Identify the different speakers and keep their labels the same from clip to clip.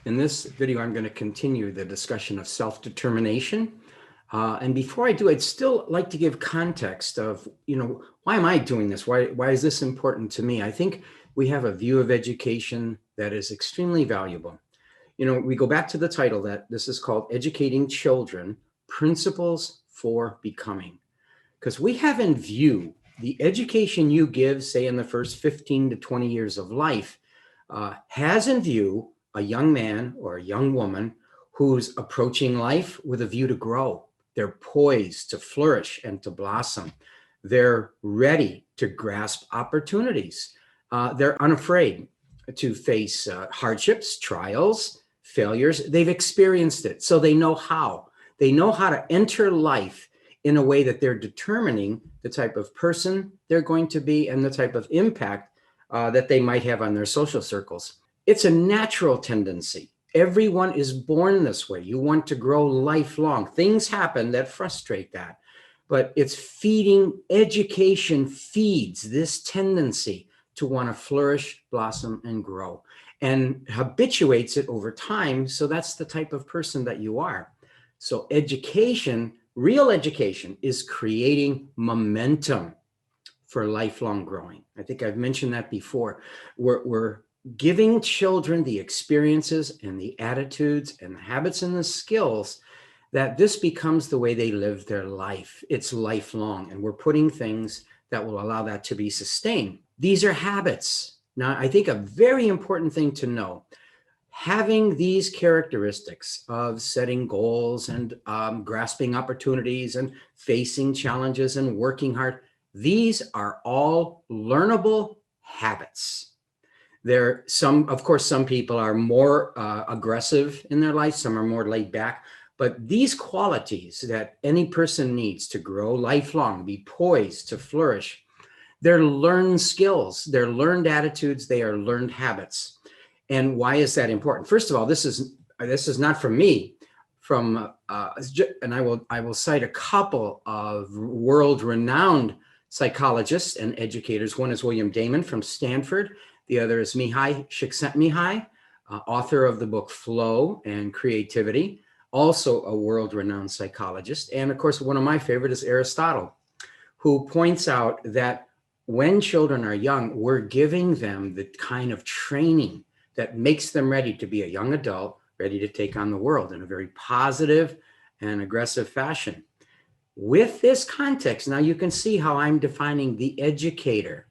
Speaker 1: In this video, I'm going to continue the discussion of self-determination. And before I do, I'd still like to give context of, why am I doing this? Why is this important to me? I think we have a view of education that is extremely valuable. We go back to the title that this is called Educating Children, Principles for Becoming. Because we have in view the education you give, say, in the first 15 to 20 years of life, has in view a young man or a young woman who's approaching life with a view to grow. They're poised to flourish and to blossom. They're ready to grasp opportunities. They're unafraid to face hardships, trials, failures. They've experienced it, so they know how. They know how to enter life in a way that they're determining the type of person they're going to be and the type of impact that they might have on their social circles. It's a natural tendency. Everyone is born this way. You want to grow lifelong. Things happen that frustrate that, but it's feeding. Education feeds this tendency to want to flourish, blossom, and grow, and habituates it over time. So that's the type of person that you are. So education, real education, is creating momentum for lifelong growing. I think I've mentioned that before. We're giving children the experiences and the attitudes and the habits and the skills that this becomes the way they live their life. It's lifelong, and we're putting things that will allow that to be sustained. These are habits. Now, I think a very important thing to know, having these characteristics of setting goals and grasping opportunities and facing challenges and working hard, these are all learnable habits. Of course, some people are more aggressive in their life, some are more laid back, but these qualities that any person needs to grow lifelong, be poised to flourish, they're learned skills, they're learned attitudes, they are learned habits. And why is that important? First of all, this is not from me, and I will cite a couple of world-renowned psychologists and educators. One is William Damon from Stanford. The other is Mihai Csikszentmihalyi, author of the book Flow and Creativity, also a world-renowned psychologist. And of course, one of my favorites is Aristotle, who points out that when children are young, we're giving them the kind of training that makes them ready to be a young adult, ready to take on the world in a very positive and aggressive fashion. With this context, now you can see how I'm defining the educator.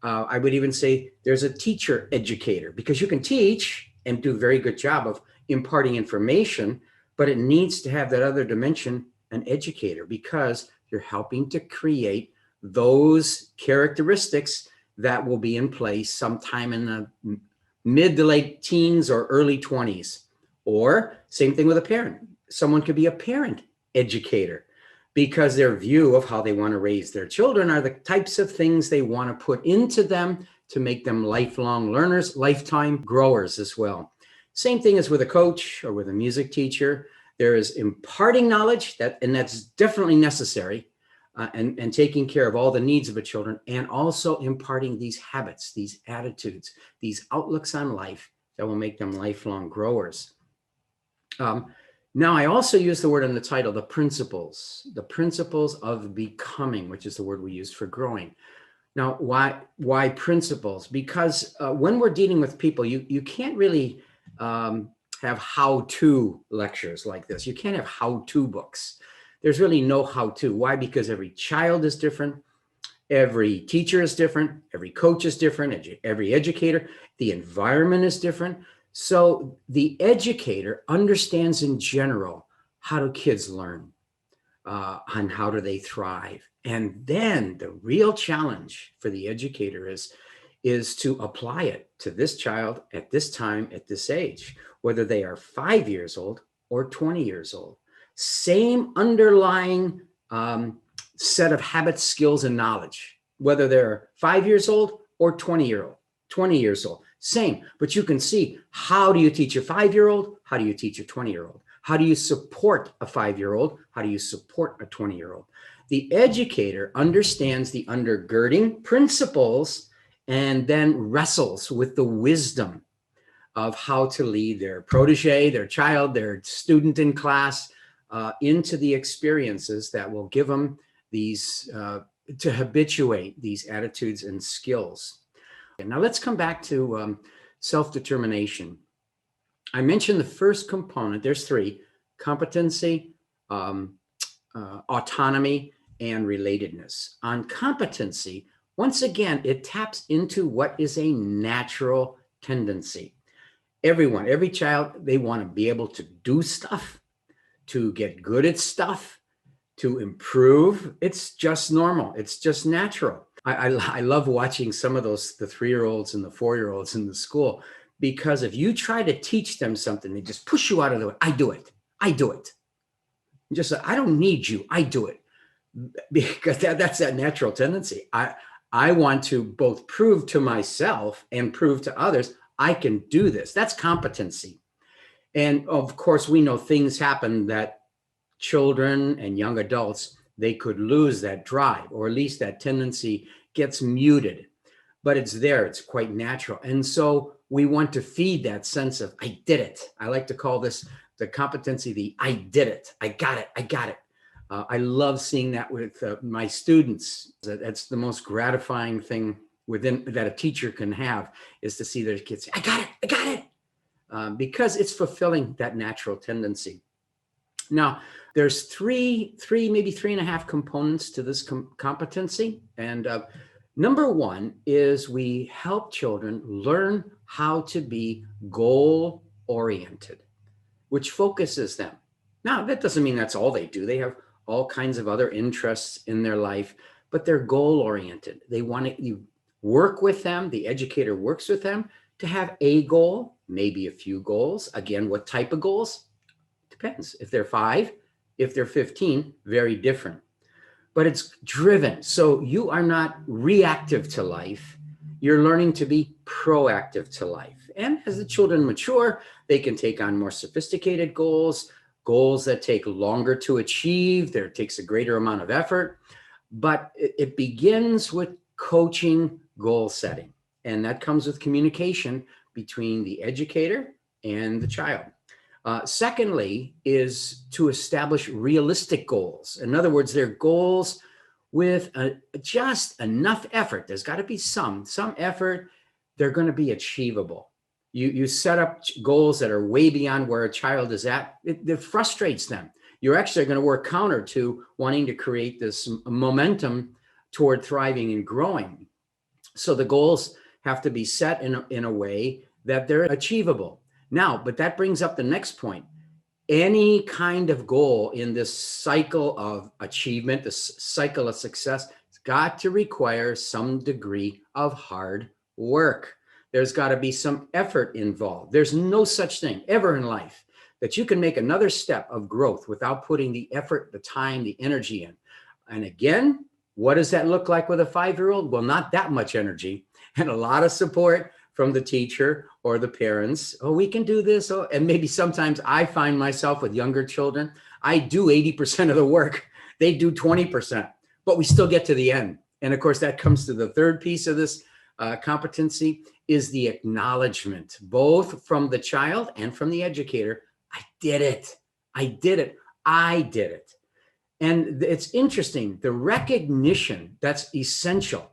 Speaker 1: I would even say there's a teacher educator, because you can teach and do a very good job of imparting information, but it needs to have that other dimension, an educator, because you're helping to create those characteristics that will be in place sometime in the mid to late teens or early 20s. Or same thing with a parent. Someone could be a parent educator, because their view of how they want to raise their children are the types of things they want to put into them to make them lifelong learners, lifetime growers as well. Same thing as with a coach or with a music teacher. There is imparting knowledge, and that's definitely necessary, and taking care of all the needs of the children, and also imparting these habits, these attitudes, these outlooks on life that will make them lifelong growers. Now, I also use the word in the title, the principles of becoming, which is the word we use for growing. Now, why principles? Because when we're dealing with people, you can't really have how-to lectures like this. You can't have how-to books. There's really no how-to. Why? Because every child is different. Every teacher is different. Every coach is different. Every educator. The environment is different. So the educator understands in general, how do kids learn, and how do they thrive? And then the real challenge for the educator is to apply it to this child at this time, at this age, whether they are 5 years old or 20 years old. Same underlying set of habits, skills, and knowledge, whether they're 5 years old or 20 years old. Same, but you can see, how do you teach a 5-year-old? How do you teach a 20-year-old? How do you support a 5-year-old? How do you support a 20-year-old? The educator understands the undergirding principles and then wrestles with the wisdom of how to lead their protege, their child, their student in class into the experiences that will give them these, to habituate these attitudes and skills. And now let's come back to self-determination. I mentioned the first component, there's three: competency, autonomy, and relatedness. On competency, once again, it taps into what is a natural tendency. Everyone, every child, they want to be able to do stuff, to get good at stuff, to improve. It's just normal. It's just natural. I love watching some of those, the 3-year-olds and the 4-year-olds in the school, because if you try to teach them something, they just push you out of the way. I do it. I do it. Just, I don't need you. I do it. Because that's that natural tendency. I want to both prove to myself and prove to others I can do this. That's competency. And of course, we know things happen that children and young adults, they could lose that drive, or at least that tendency gets muted. But it's there. It's quite natural. And so we want to feed that sense of, I did it. I like to call this the competency, the I did it. I got it. I got it. I love seeing that with my students. That's the most gratifying thing that a teacher can have, is to see their kids say, I got it, I got it, because it's fulfilling that natural tendency. Now, there's three, maybe 3.5 components to this competency. And number one is we help children learn how to be goal-oriented, which focuses them. Now, that doesn't mean that's all they do. They have all kinds of other interests in their life, but they're goal-oriented. They want to, you work with them, the educator works with them to have a goal, maybe a few goals. Again, what type of goals? Depends. If they're 5, if they're 15, very different. But it's driven. So you are not reactive to life. You're learning to be proactive to life. And as the children mature, they can take on more sophisticated goals, goals that take longer to achieve. There takes a greater amount of effort, but it begins with coaching goal setting. And that comes with communication between the educator and the child. Secondly is to establish realistic goals. In other words, they're goals with just enough effort. There's got to be some effort. They're going to be achievable. You set up goals that are way beyond where a child is at. It frustrates them. You're actually going to work counter to wanting to create this momentum toward thriving and growing. So the goals have to be set in a way that they're achievable. Now, but that brings up the next point. Any kind of goal in this cycle of achievement, this cycle of success, it's got to require some degree of hard work. There's got to be some effort involved. There's no such thing ever in life that you can make another step of growth without putting the effort, the time, the energy in. And again, what does that look like with a 5-year-old? Well, not that much energy and a lot of support from the teacher or the parents. Oh, we can do this. Oh, and maybe sometimes I find myself with younger children, I do 80% of the work. They do 20%, but we still get to the end. And of course, that comes to the third piece of this competency, is the acknowledgement, both from the child and from the educator. I did it. I did it. I did it. And it's interesting, the recognition that's essential,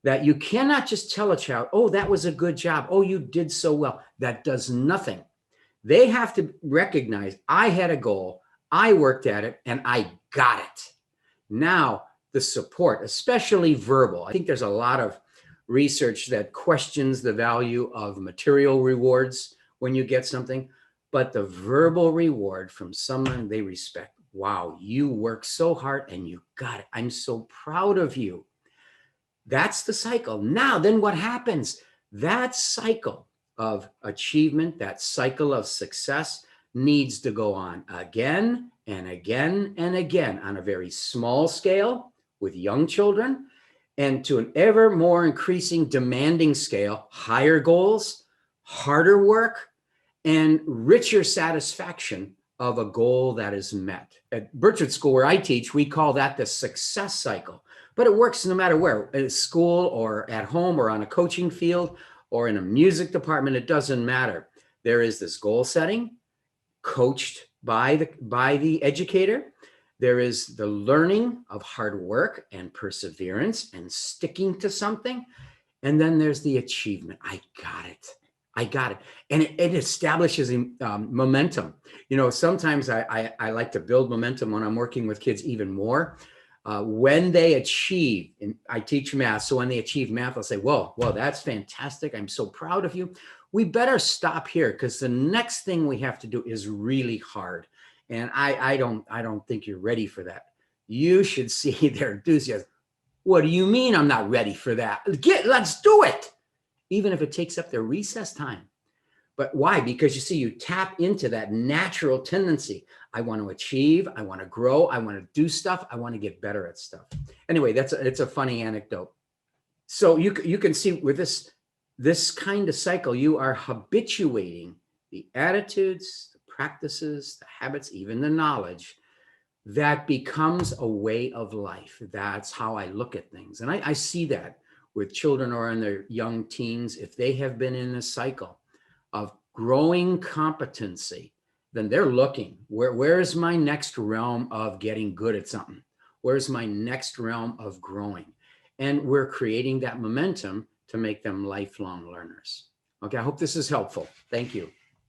Speaker 1: that you cannot just tell a child, oh, that was a good job. Oh, you did so well. That does nothing. They have to recognize, I had a goal, I worked at it, and I got it. Now, the support, especially verbal. I think there's a lot of research that questions the value of material rewards when you get something, but the verbal reward from someone they respect. Wow, you worked so hard and you got it. I'm so proud of you. That's the cycle. Now, then what happens? That cycle of achievement, that cycle of success needs to go on again and again and again on a very small scale with young children, and to an ever more increasing demanding scale, higher goals, harder work, and richer satisfaction of a goal that is met. At Birchwood School, where I teach, we call that the success cycle. But it works no matter where, at school or at home or on a coaching field or in a music department, it doesn't matter. There is this goal setting coached by the educator. There is the learning of hard work and perseverance and sticking to something. And then there's the achievement. I got it. I got it. And it establishes momentum. You know, sometimes I like to build momentum when I'm working with kids even more. When they achieve, and I teach math, so when they achieve math, I'll say, whoa, that's fantastic. I'm so proud of you. We better stop here because the next thing we have to do is really hard. And I don't think you're ready for that. You should see their enthusiasm. What do you mean I'm not ready for that? Let's do it. Even if it takes up their recess time. But why? Because you see, you tap into that natural tendency. I want to achieve, I want to grow, I want to do stuff, I want to get better at stuff. Anyway, it's a funny anecdote. So you can see with this kind of cycle, you are habituating the attitudes, the practices, the habits, even the knowledge that becomes a way of life. That's how I look at things. And I see that with children or in their young teens. If they have been in a cycle of growing competency, then they're looking, where's my next realm of getting good at something? Where's my next realm of growing? And we're creating that momentum to make them lifelong learners. Okay, I hope this is helpful. Thank you.